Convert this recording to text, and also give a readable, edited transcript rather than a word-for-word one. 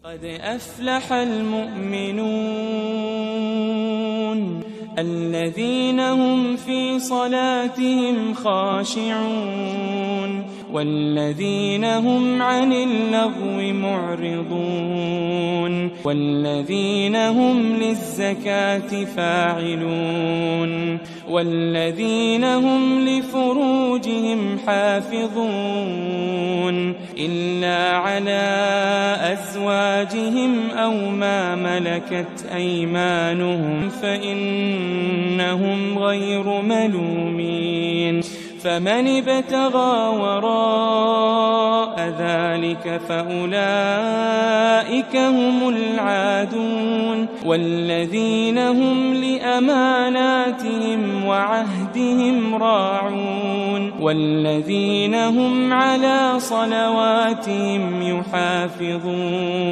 قد أفلح المؤمنون الذين هم في صلاتهم خاشعون والذين هم عن اللغو معرضون والذين هم للزكاة فاعلون والذين هم لفروجهم حافظون إلا على أزواجهم أو ما ملكت أيمانهم فإنهم غير ملومين فمن ابتغى وراء ذلك فأولئك هم العادون والذين هم لأماناتهم وعهدهم راعون والذين هم على صلواتهم يحافظون.